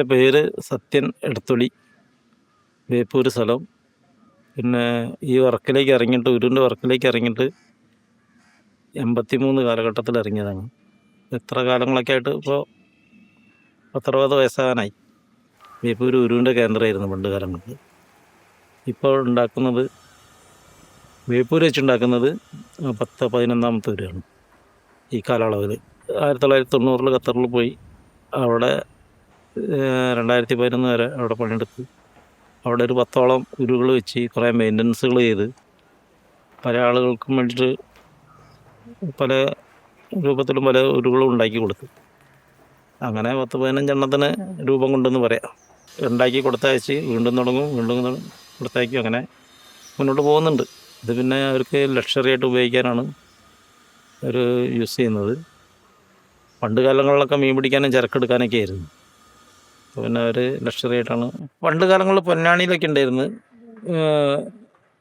എൻ്റെ പേര് സത്യൻ എടത്തൊടി, ബേപ്പൂർ സ്ഥലം. പിന്നെ ഈ വർക്കിലേക്ക് ഇറങ്ങിയിട്ട്, ഉരുവിൻ്റെ വർക്കിലേക്ക് ഇറങ്ങിയിട്ട് 83 കാലഘട്ടത്തിൽ ഇറങ്ങിയതാണ്. എത്ര കാലങ്ങളൊക്കെ ആയിട്ട് ഇപ്പോൾ 60 വയസ്സാകാനായി. ബേപ്പൂർ ഉരുവിൻ്റെ കേന്ദ്രമായിരുന്നു പണ്ട് കാലങ്ങളിൽ. ഇപ്പോൾ ഉണ്ടാക്കുന്നത്, ബേപ്പൂർ വെച്ചുണ്ടാക്കുന്നത് 10-11ാമത്തെ ഉരുവാണ് ഈ കാലയളവിൽ. 1990 ഖത്തറിൽ പോയി, അവിടെ 2011 വരെ അവിടെ പണിയെടുത്ത്, അവിടെ ഒരു 10ഓളം ഉരുകൾ വെച്ച് കുറേ മെയിൻ്റനൻസുകൾ ചെയ്ത് പല ആളുകൾക്കും വേണ്ടിയിട്ട് പല രൂപത്തിലും പല ഉരുകളും ഉണ്ടാക്കി കൊടുത്തു. അങ്ങനെ 10-15 രൂപം കൊണ്ടെന്ന് പറയാം. ഉണ്ടാക്കി കൊടുത്തയച്ച് വീണ്ടും തുടങ്ങും, വീണ്ടും കൊടുത്തയക്കും, അങ്ങനെ മുന്നോട്ട് പോകുന്നുണ്ട്. ഇത് പിന്നെ അവർക്ക് ലക്ഷറി ആയിട്ട് ഉപയോഗിക്കാനാണ് അവർ യൂസ് ചെയ്യുന്നത്. പണ്ട് കാലങ്ങളിലൊക്കെ മീൻ പിടിക്കാനും ചരക്കെടുക്കാനൊക്കെ ആയിരുന്നു. അപ്പോൾ പിന്നെ അവർ ലക്ഷറി ആയിട്ടാണ്. പണ്ട് കാലങ്ങളിൽ പൊന്നാനിയിലൊക്കെ ഉണ്ടായിരുന്നു,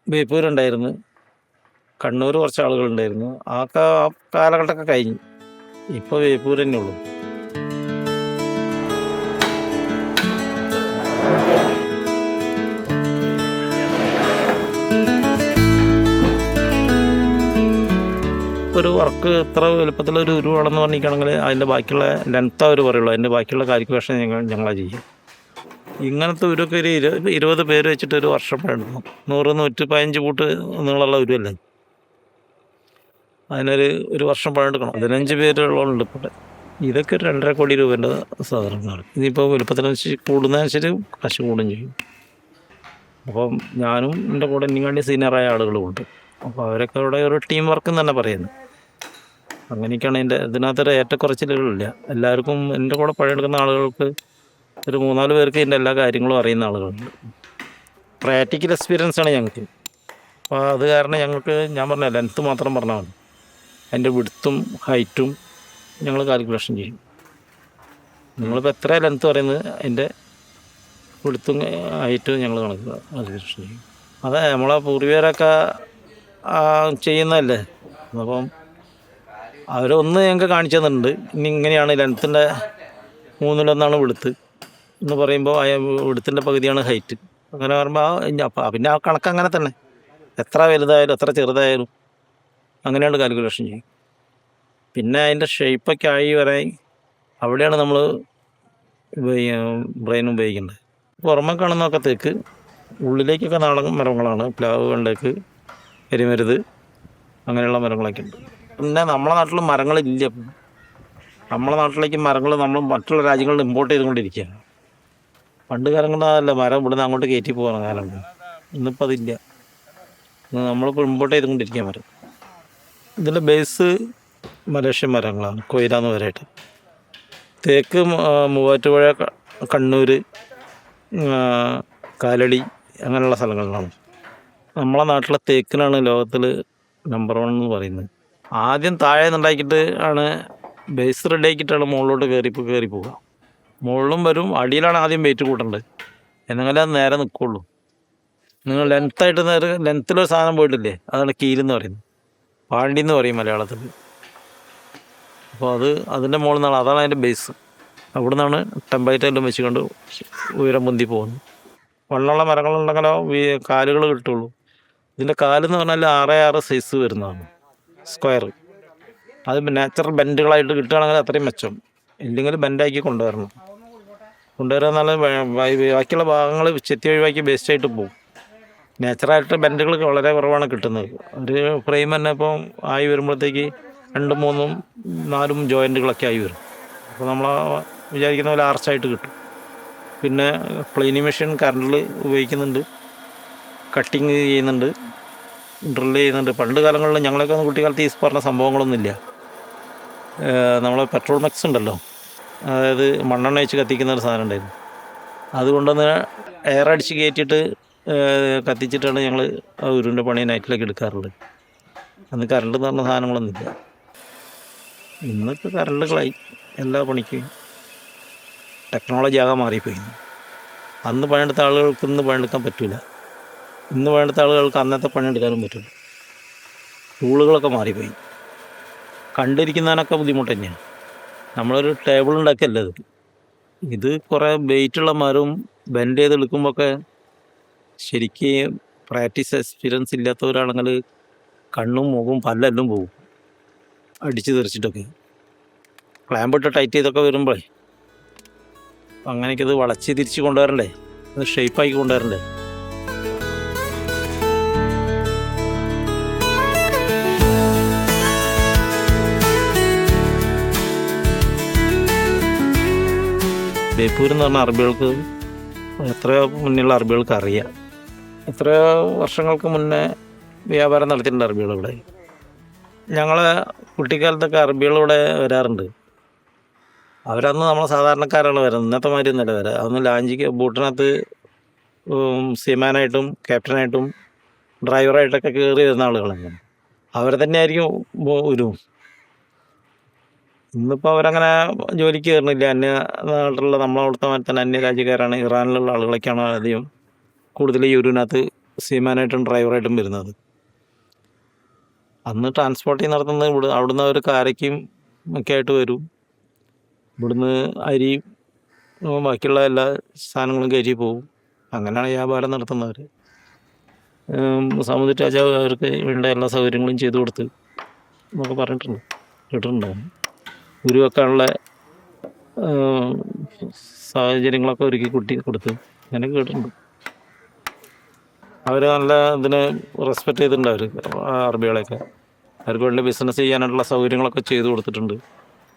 ബേപ്പൂരുണ്ടായിരുന്നു, കണ്ണൂർ കുറച്ച് ആളുകളുണ്ടായിരുന്നു. ആ കാലഘട്ടമൊക്കെ കഴിഞ്ഞു. ഇപ്പോൾ ബേപ്പൂർ തന്നെ ഉള്ളൂ. ഒരു വർക്ക് ഇത്ര വലുപ്പത്തിലൊരു ഉരുവാണെന്ന് പറഞ്ഞിരിക്കുകയാണെങ്കിൽ അതിൻ്റെ ബാക്കിയുള്ള ലെങ്ത്ത് അവർ പറയുള്ളൂ, അതിൻ്റെ ബാക്കിയുള്ള കാൽക്കുലേഷൻ ഞങ്ങളാ ചെയ്യും. ഇങ്ങനത്തെ ഉരുവൊക്കെ ഒരു 20 പേര് വെച്ചിട്ട് ഒരു വർഷം പണിയെടുക്കും. 100-115 ഫൂട്ട് നീളമുള്ള ഉരുവല്ലേ, ഒരു വർഷം പണിയെടുക്കണം. 15 പേരുകളുണ്ട് ഇപ്പോൾ. ഇതൊക്കെ ഒരു 2.5 കോടി രൂപേൻ്റെ സാധനങ്ങളാണ്. ഇതിപ്പോൾ വലുപ്പത്തിനനുസരിച്ച് കൂടുന്നതനുസരിച്ച് കാശ് കൂടുകയും ചെയ്യും. അപ്പം ഞാനും എൻ്റെ കൂടെ ഇനിങ്ങാണ്ടി സീനിയറായ ആളുകളുമുണ്ട്. അപ്പോൾ അവരൊക്കെ അവിടെ ഒരു ടീം വർക്ക് എന്ന് തന്നെ പറയുന്നത്. അങ്ങനെയൊക്കെയാണ് ഇതിനകത്തൊരു ഏറ്റക്കുറച്ചിലുകളില്ല. എല്ലാവർക്കും എൻ്റെ കൂടെ പണിയെടുക്കുന്ന ആളുകൾക്ക് ഒരു 3-4 പേർക്ക് ഇതിൻ്റെ എല്ലാ കാര്യങ്ങളും അറിയുന്ന ആളുകളുണ്ട്. പ്രാക്ടിക്കൽ എക്സ്പീരിയൻസ് ആണ് ഞങ്ങൾക്ക്. അപ്പോൾ അത് കാരണം ഞങ്ങൾക്ക്, ഞാൻ പറഞ്ഞ ലെങ്ത്ത് മാത്രം പറഞ്ഞാൽ മതി, അതിൻ്റെ വിഡ്ത്തും ഹൈറ്റും ഞങ്ങൾ കാൽക്കുലേഷൻ ചെയ്യും. നിങ്ങളിപ്പോൾ എത്ര ലെങ്ത്ത് പറയുന്നത് അതിൻ്റെ വിഡ്ത്തും ഹൈറ്റും ഞങ്ങൾ കാൽക്കുലേഷൻ ചെയ്യും. അതെ, നമ്മളെ പൂർവികരൊക്കെ ചെയ്യുന്നതല്ലേ. അപ്പം അവരൊന്ന് ഞങ്ങൾക്ക് കാണിച്ചു തന്നിട്ടുണ്ട്. ഇനി ഇങ്ങനെയാണ് ലെങ്ത്തിൻ്റെ 1/3 വിഡ്ത്ത് എന്ന് പറയുമ്പോൾ വിഡ്ത്തിൻ്റെ പകുതിയാണ് ഹൈറ്റ്. അങ്ങനെ പറയുമ്പോൾ പിന്നെ ആ കണക്ക് അങ്ങനെ തന്നെ, എത്ര വലുതായാലും എത്ര ചെറുതായാലും അങ്ങനെയാണ് കാൽക്കുലേഷൻ ചെയ്യും. പിന്നെ അതിൻ്റെ ഷേപ്പൊക്കെ ആയി വരാൻ അവിടെയാണ് നമ്മൾ ബ്രെയിൻ ഉപയോഗിക്കേണ്ടത്. പുറമെ കാണുന്നതൊക്കെ തേക്ക്, ഉള്ളിലേക്കൊക്കെ നാടൻ മരങ്ങളാണ്. പ്ലാവ്, വെണ്ടേക്ക്, എരിമരുത്, അങ്ങനെയുള്ള മരങ്ങളൊക്കെ ഉണ്ട്. പിന്നെ നമ്മളെ നാട്ടിൽ മരങ്ങളില്ല. നമ്മളെ നാട്ടിലേക്ക് മരങ്ങൾ നമ്മൾ മറ്റുള്ള രാജ്യങ്ങളിൽ ഇമ്പോർട്ട് ചെയ്തുകൊണ്ടിരിക്കുകയാണ്. പണ്ട് കാലങ്ങളിലല്ല മരം ഇവിടുന്ന് അങ്ങോട്ട് കയറ്റി പോകുന്ന കാലമുണ്ട്. ഇന്നിപ്പോൾ അതില്ല. നമ്മളിപ്പോൾ ഇമ്പോർട്ട് ചെയ്തുകൊണ്ടിരിക്കുക മരം. ഇതിൻ്റെ ബേസ് മലേഷ്യൻ മരങ്ങളാണ്, കൊയിലാന്ന് വരെയായിട്ട്. തേക്ക് മൂവാറ്റുപുഴ, കണ്ണൂർ, കാലടി, അങ്ങനെയുള്ള സ്ഥലങ്ങളിലാണ്. നമ്മളെ നാട്ടിലെ തേക്കിനാണ് ലോകത്തിൽ നമ്പർ 1 എന്ന് പറയുന്നത്. ആദ്യം താഴെ നിന്നുണ്ടാക്കിയിട്ട് ആണ് ബേസ് റെഡിയാക്കിയിട്ടാണ് മുകളിലോട്ട് കയറി പോവുക. മുകളിലും വരും, അടിയിലാണ് ആദ്യം വെയിറ്റ് കൂട്ടേണ്ടത്, എന്നെങ്കിലും അത് നേരെ നിൽക്കുള്ളൂ. നിങ്ങൾ ലെങ്ത്തിലൊരു സാധനം പോയിട്ടില്ലേ, അതാണ് കീലെന്ന് പറയുന്നത്, പാണ്ടി എന്ന് പറയും മലയാളത്തിൽ. അപ്പോൾ അതിൻ്റെ മുകളിൽ നിന്നാണ്, അതാണ് അതിൻ്റെ ബേസ്. അവിടെ നിന്നാണ് ടെമ്പറേച്ചറിലും വെച്ചുകൊണ്ട് ഉയരം പൊന്തി പോകുന്നത്. വണ്ണമുള്ള മരങ്ങളുണ്ടെങ്കിലോ കാലുകൾ കിട്ടുള്ളൂ. ഇതിൻ്റെ കാലെന്ന് പറഞ്ഞാൽ 6x6 സൈസ് വരുന്നതാണ്, സ്ക്വയർ. അത് നാച്ചുറൽ ബെൻഡുകളായിട്ട് കിട്ടുകയാണെങ്കിൽ അത്രയും മെച്ചം. ഇല്ലെങ്കിൽ ബെൻഡാക്കി കൊണ്ടുവരാന്നാൽ ബാക്കിയുള്ള ഭാഗങ്ങൾ ചെത്തി ഒഴിവാക്കി വേസ്റ്റായിട്ട് പോകും. നാച്ചുറലായിട്ട് ബെൻഡുകൾ വളരെ കുറവാണ് കിട്ടുന്നത്. ഒരു ഫ്രെയിം തന്നെ ഇപ്പോൾ ആയി വരുമ്പോഴത്തേക്ക് 2-3-4 ജോയിൻറ്റുകളൊക്കെ ആയി വരും. അപ്പോൾ നമ്മൾ വിചാരിക്കുന്ന പോലെ ആർച്ചായിട്ട് കിട്ടും. പിന്നെ പ്ലെയിനിങ് മെഷീൻ കറണ്ടിൽ ഉപയോഗിക്കുന്നുണ്ട്, കട്ടിങ് ചെയ്യുന്നുണ്ട്, ഡ്രില്ല് ചെയ്യുന്നുണ്ട്. പണ്ട് കാലങ്ങളിൽ ഞങ്ങളൊക്കെ കുട്ടിക്കാലത്ത് ഈ പറഞ്ഞ സംഭവങ്ങളൊന്നുമില്ല. നമ്മളെ പെട്രോൾ മിക്സ് ഉണ്ടല്ലോ, അതായത് മണ്ണെണ്ണ വെച്ച് കത്തിക്കുന്ന ഒരു സാധനം ഉണ്ടായിരുന്നു. അതുകൊണ്ടൊന്ന് എയർ അടിച്ച് കയറ്റിയിട്ട് കത്തിച്ചിട്ടാണ് ഞങ്ങൾ ഉരുവിൻ്റെ പണി നൈറ്റിലേക്ക് എടുക്കാറുള്ളത്. അന്ന് കറണ്ട് എന്ന് പറഞ്ഞ സാധനങ്ങളൊന്നുമില്ല. ഇന്നിപ്പോൾ കറണ്ടുകളായി എല്ലാ പണിക്കും. ടെക്നോളജി ആകെ മാറിപ്പോയി. അന്ന് പണിയെടുത്ത ആളുകൾക്ക് ഇന്ന് പണിയെടുക്കാൻ പറ്റില്ല, ഇന്ന് പണിയെടുത്ത ആളുകൾക്ക് അന്നത്തെ പണിയെടുക്കാനും പറ്റില്ല. ടൂളുകളൊക്കെ മാറിപ്പോയി. കണ്ടിരിക്കുന്നതിനൊക്കെ ബുദ്ധിമുട്ട് തന്നെയാണ്. നമ്മളൊരു ടേബിൾ ഉണ്ടാക്കിയല്ലേ അത്, ഇത് കുറേ വെയിറ്റുള്ള മരവും ബെൻഡ് ചെയ്ത് എടുക്കുമ്പോഴൊക്കെ ശരിക്കും പ്രാക്ടീസ് എക്സ്പീരിയൻസ് ഇല്ലാത്തവരാണെങ്കിൽ കണ്ണും മുഖവും പല്ലെല്ലാം പോകും അടിച്ച് തെറിച്ചിട്ടൊക്കെ. ക്ലാമ്പിട്ട് ടൈറ്റ് ചെയ്തൊക്കെ വരുമ്പോഴേ അങ്ങനെയൊക്കെ ഇത് വളച്ച് തിരിച്ച് കൊണ്ടുവരണ്ടേ, അത് ഷേപ്പാക്കി കൊണ്ടുവരണ്ടേ. ബേപ്പൂർ എന്ന് പറഞ്ഞ അറബികൾക്ക് എത്രയോ മുന്നുള്ള അറബികൾക്ക് അറിയാം. എത്രയോ വർഷങ്ങൾക്ക് മുന്നേ വ്യാപാരം നടത്തിയിട്ടുണ്ട് അറബികൾ ഇവിടെ. ഞങ്ങളെ കുട്ടിക്കാലത്തൊക്കെ അറബികൾ ഇവിടെ വരാറുണ്ട്. അവരന്ന് നമ്മളെ സാധാരണക്കാരാണ് വരുന്നത്, ഇന്നത്തെ മാതിരി ഒന്നല്ല വരാം. അന്ന് ലാഞ്ചിക്ക് ബോട്ടിനകത്ത് സീമാനായിട്ടും ക്യാപ്റ്റനായിട്ടും ഡ്രൈവറായിട്ടൊക്കെ കയറി വരുന്ന ആളുകളാണ്. അവരെ തന്നെ ആയിരിക്കും ഒരു. ഇന്നിപ്പോൾ അവരങ്ങനെ ജോലിക്ക് കയറുന്നില്ല. അന്യ നാട്ടിലുള്ള നമ്മളവിടുത്തെ മാതിരി തന്നെ അന്യരാജ്യക്കാരാണ്, ഇറാനിലുള്ള ആളുകളൊക്കെയാണ് അധികം കൂടുതൽ ഈ യൂരിനകത്ത് സീമാനായിട്ടും ഡ്രൈവറായിട്ടും വരുന്നത്. അന്ന് ട്രാൻസ്പോർട്ടിങ് നടത്തുന്നത് അവിടുന്ന് അവർ കാരയ്ക്കും ഒക്കെ ആയിട്ട് വരും. ഇവിടുന്ന് അരി ബാക്കിയുള്ള എല്ലാ സാധനങ്ങളും കയറ്റി പോകും. അങ്ങനെയാണ് വ്യാപാരം നടത്തുന്നവർ. സാമൂതിരി രാജാവ് അവർക്ക് വേണ്ട എല്ലാ സൗകര്യങ്ങളും ചെയ്തു കൊടുത്ത് എന്നൊക്കെ പറഞ്ഞിട്ടുണ്ട്, കേട്ടിട്ടുണ്ടാവും. ഉരുവെക്കാനുള്ള സാഹചര്യങ്ങളൊക്കെ ഒരുക്കി കൊടുത്ത് അങ്ങനെ കേട്ടിട്ടുണ്ട്. അവർ നല്ല ഇതിന് റെസ്പെക്റ്റ് ചെയ്തിട്ടുണ്ട്. അവർ അറബികളെയൊക്കെ അവർക്ക് വേണ്ടി ബിസിനസ് ചെയ്യാനുള്ള സൗകര്യങ്ങളൊക്കെ ചെയ്തു കൊടുത്തിട്ടുണ്ട്.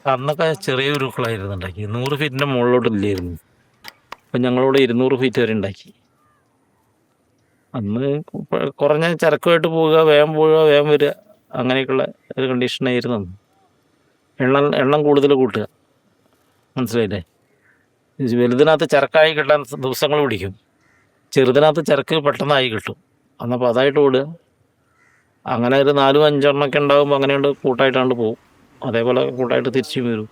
അന്നൊക്കെ ചെറിയ ഉരുക്കളായിരുന്നു ഉണ്ടാക്കി, 100 ഫീറ്റിൻ്റെ മുകളിലോട്ടില്ലായിരുന്നു. അപ്പം ഞങ്ങളോട് 200 ഫീറ്റ് വരെ ഉണ്ടാക്കി. അന്ന് കുറഞ്ഞ ചരക്കുമായിട്ട് പോവുക, വേഗം വരിക, അങ്ങനെയൊക്കെയുള്ള ഒരു കണ്ടീഷനായിരുന്നു അന്ന്. എണ്ണം കൂടുതൽ കൂട്ടുക, മനസ്സിലായില്ലേ. വലുതിനകത്ത് ചരക്കായി കിട്ടാൻ ദിവസങ്ങൾ പിടിക്കും, ചെറുതിനകത്ത് ചരക്ക് പെട്ടെന്നായി കിട്ടും. അന്നപ്പോൾ അതായിട്ട് ഓടുക. അങ്ങനെ ഒരു 4-5 എണ്ണമൊക്കെ ഉണ്ടാകുമ്പോൾ അങ്ങനെയുണ്ട് കൂട്ടായിട്ടാണ്ട് പോകും. അതേപോലെ കൂട്ടായിട്ട് തിരിച്ചും വരും.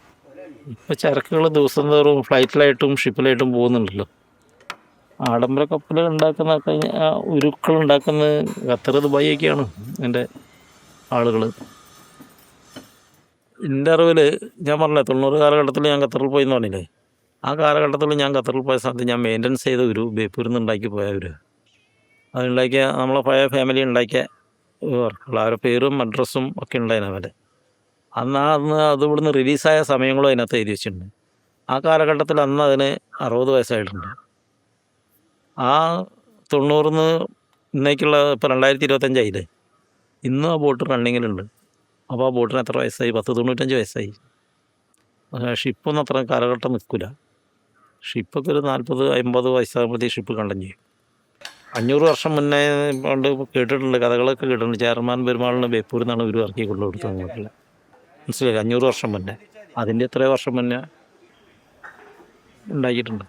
ഇപ്പോൾ ചരക്കുകൾ ദിവസം തോറും ഫ്ലൈറ്റിലായിട്ടും ഷിപ്പിലായിട്ടും പോകുന്നുണ്ടല്ലോ. ആഡംബര കപ്പൽ ഉണ്ടാക്കുന്ന ഉരുക്കൾ ഉണ്ടാക്കുന്ന ഖത്തർ, ദുബായിയൊക്കെയാണ് എൻ്റെ ആളുകൾ. എൻ്റെ അറിവിൽ ഞാൻ പറഞ്ഞില്ലേ 90 കാലഘട്ടത്തിൽ ഞാൻ ഖത്തറിൽ പോയി എന്ന് പറഞ്ഞില്ലേ. ആ കാലഘട്ടത്തിൽ ഞാൻ ഖത്തറിൽ പോയ സമയത്ത് ഞാൻ മെയിൻ്റനൻസ് ചെയ്ത ഒരു ബേപ്പൂരിൽ നിന്ന് ഉണ്ടാക്കി പോയവർ, അതുണ്ടാക്കിയ നമ്മളെ പഴയ ഫാമിലി ഉണ്ടാക്കിയ വർക്കുകൾ, അവരുടെ പേരും അഡ്രസ്സും ഒക്കെ ഉണ്ടായിരുന്നു. അന്ന് അത് ഇവിടുന്ന് റിലീസായ സമയങ്ങളും അതിനകത്ത് എഴുതി വെച്ചിട്ടുണ്ട്. ആ കാലഘട്ടത്തിൽ അന്ന് അതിന് 60 വയസ്സായിട്ടുണ്ട്. ആ 90-ന്ന് ഇന്നേക്കുള്ള ഇപ്പോൾ 2025 ആയില്ലേ, ഇന്നും ആ ബോട്ട് റണ്ണിങ്ങിലുണ്ട്. അപ്പോൾ ആ ബോട്ടിന് എത്ര വയസ്സായി? 95 വയസ്സായി. ഷിപ്പൊന്നും അത്ര കാലഘട്ടം നിൽക്കില്ല. ഷിപ്പൊക്കെ ഒരു 40-50 വയസ്സാകുമ്പോഴത്തേക്ക് ഷിപ്പ് കണ്ടം ചെയ്യും. 500 വർഷം മുന്നേ പണ്ട് കേട്ടിട്ടുണ്ട്, കഥകളൊക്കെ കേട്ടിട്ടുണ്ട്. ചെയർമാൻ പെരുമാളിന് ബേപ്പൂരിൽ നിന്നാണ് ഒരു ഇറക്കി കൊണ്ടു കൊടുത്തത്. അങ്ങോട്ടില്ല, മനസ്സിലായി. 500 വർഷം മുന്നേ, അതിൻ്റെ എത്രയോ വർഷം മുന്നേ ഉണ്ടാക്കിയിട്ടുണ്ട്.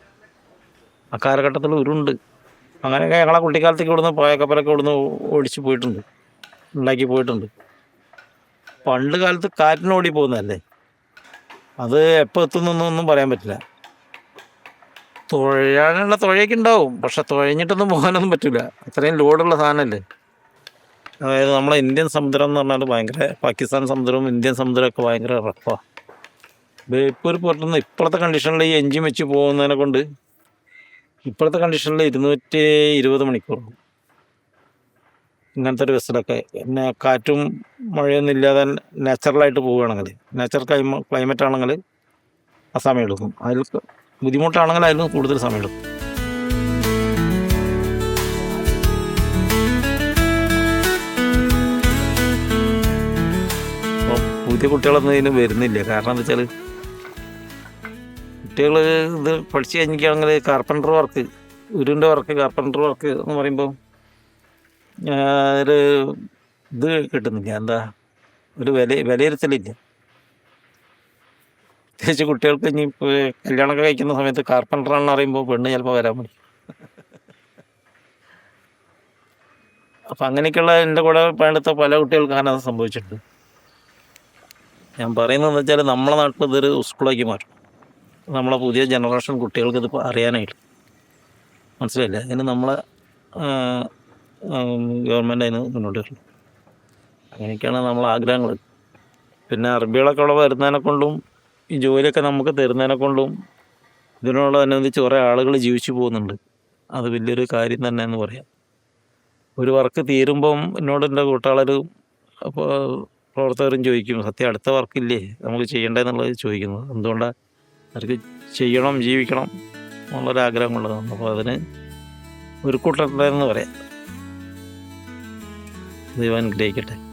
ആ കാലഘട്ടത്തിൽ ഉരുണ്ട്. അങ്ങനെയൊക്കെ ഞങ്ങളെ കുട്ടിക്കാലത്തേക്ക് ഇവിടുന്ന് പോയ കപ്പലൊക്കെ ഇവിടുന്ന് ഓടിച്ച് പോയിട്ടുണ്ട്, ഉണ്ടാക്കി പോയിട്ടുണ്ട്. പണ്ട് കാലത്ത് കാറ്റിനോടി പോകുന്നതല്ലേ, അത് എപ്പോൾ എത്തുന്നൊന്നും പറയാൻ പറ്റില്ല. തുഴയാനുള്ള തുഴയൊക്കെ ഉണ്ടാവും, പക്ഷെ തുഴഞ്ഞിട്ടൊന്നും പോകാനൊന്നും പറ്റില്ല. അത്രയും ലോഡുള്ള സാധനമല്ലേ. അതായത് നമ്മളെ ഇന്ത്യൻ സമുദ്രം എന്ന് പറഞ്ഞാൽ ഭയങ്കര, പാകിസ്ഥാൻ സമുദ്രവും ഇന്ത്യൻ സമുദ്രമൊക്കെ ഭയങ്കര റഫാണ്. ബേപ്പൂർ പോർട്ടിൽ ഇപ്പോഴത്തെ കണ്ടീഷനിൽ ഈ എൻജിൻ വെച്ച് പോകുന്നതിനെ കൊണ്ട് ഇപ്പോഴത്തെ കണ്ടീഷനിൽ 220 മണിക്കൂർ ഇങ്ങനത്തെ ഒരു വെസലൊക്കെ. പിന്നെ കാറ്റും മഴയൊന്നും ഇല്ലാതെ നാച്ചുറലായിട്ട് പോവുകയാണെങ്കിൽ, നാച്ചുറൽ ക്ലൈമറ്റ് ആണെങ്കിൽ ആ സമയം എടുക്കും. അതിൽ ബുദ്ധിമുട്ടാണെങ്കിൽ അതിലും കൂടുതൽ സമയം എടുക്കും. അപ്പോൾ പുതിയ കുട്ടികളൊന്നും ഇതിന് വരുന്നില്ല. കാരണം എന്താ വെച്ചാൽ കുട്ടികൾ ഇത് പഠിച്ചു കഴിഞ്ഞിട്ടാണെങ്കിൽ കാർപ്പൻറ്റർ വർക്ക്, ഉരുൻ്റെ വർക്ക്, കാർപ്പൻറ്റർ വർക്ക് എന്ന് പറയുമ്പോൾ ഒരു ഇത് കിട്ടുന്നില്ല. എന്താ, ഒരു വിലയിരുത്തലില്ല. പ്രത്യേകിച്ച് കുട്ടികൾക്ക് ഇനി കല്യാണമൊക്കെ കഴിക്കുന്ന സമയത്ത് കാർപ്പൻറ്ററാണെന്ന് അറിയുമ്പോൾ പെണ്ണ് ചിലപ്പോൾ വരാൻ മതി. അപ്പം അങ്ങനെയൊക്കെയുള്ള എൻ്റെ കൂടെ പണ്ടെടുത്ത പല കുട്ടികൾക്കും അങ്ങനെ അത് സംഭവിച്ചിട്ടുണ്ട്. ഞാൻ പറയുന്നതെന്ന് വെച്ചാൽ നമ്മളെ നാട്ടിൽ ഇതൊരു സ്കൂളാക്കി മാറ്റും. നമ്മളെ പുതിയ ജനറേഷൻ കുട്ടികൾക്ക് ഇത് അറിയാനായിട്ട്, മനസ്സിലായില്ല. അതിന് നമ്മളെ ഗവൺമെൻറ് അതിന് മുന്നോട്ട് വരും. അങ്ങനെയൊക്കെയാണ് നമ്മളെ ആഗ്രഹങ്ങൾ. പിന്നെ അറബികളൊക്കെ ഇവിടെ വരുന്നതിനെ കൊണ്ടും ഈ ജോലിയൊക്കെ നമുക്ക് തരുന്നതിനെ കൊണ്ടും ഇതിനോടനുബന്ധിച്ച് കുറേ ആളുകൾ ജീവിച്ചു പോകുന്നുണ്ട്. അത് വലിയൊരു കാര്യം തന്നെ എന്ന് പറയാം. ഒരു വർക്ക് തീരുമ്പം എന്നോട് എൻ്റെ കൂട്ടാളരും അപ്പോൾ പ്രവർത്തകരും ചോദിക്കും, സത്യം അടുത്ത വർക്കില്ലേ നമുക്ക് ചെയ്യേണ്ടതെന്നുള്ളത് ചോദിക്കുന്നത്. എന്തുകൊണ്ടാണ് അവർക്ക് ചെയ്യണം, ജീവിക്കണം എന്നുള്ളൊരാഗ്രഹം ഉള്ളതാണ്. അപ്പോൾ അതിന് ഒരു കൂട്ടണ്ടെന്ന് പറയാം. ദൈവം അനുഗ്രഹിക്കട്ടെ.